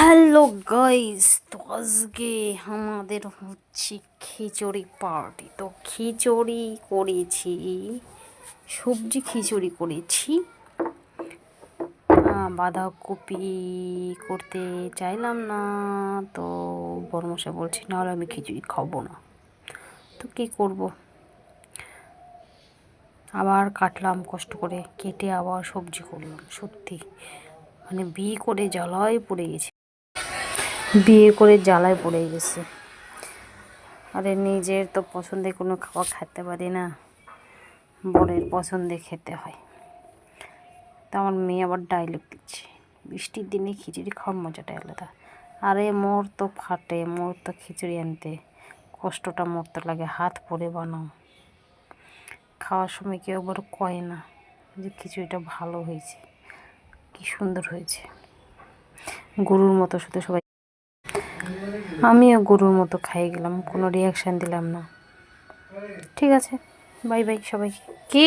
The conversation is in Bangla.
হ্যালো গাইস, তো আজকে আমাদের হচ্ছে খিচুড়ি পার্টি। তো খিচুড়ি করেছি, সবজি খিচুড়ি করেছি। বাঁধাকপি করতে চাইলাম না, তো বড়মশাই বলছি নাহলে আমি খিচুড়ি খাবো না। তো কী করব, আবার কাটলাম, কষ্ট করে কেটে আবার সবজি করলাম। সত্যি মানে বিয়ে করে জ্বালায় পড়ে গেছে। আরে নিজের তো পছন্দে কোনো খাবার খেতে পারি না, বরের পছন্দে খেতে হয়। তা আমার মেয়ে আবার ডায়লগ দিচ্ছে, বৃষ্টির দিনে খিচুড়ি খাওয়ার মজাটাই আলাদা। আরে মোর তো ফাটে, মোর তো খিচুড়ি আনতে কষ্টটা মোর তো লাগে, হাত পরে বানাও। খাওয়ার সময় কেউ একবার কয় না যে খিচুড়িটা ভালো হয়েছে, কি সুন্দর হয়েছে। গরুর মতো শুধু সবাই, আমিও গরুর মতো খাই গেলাম, কোনো রিয়াকশান দিলাম না। ঠিক আছে, বাই বাই সবাইকে। কি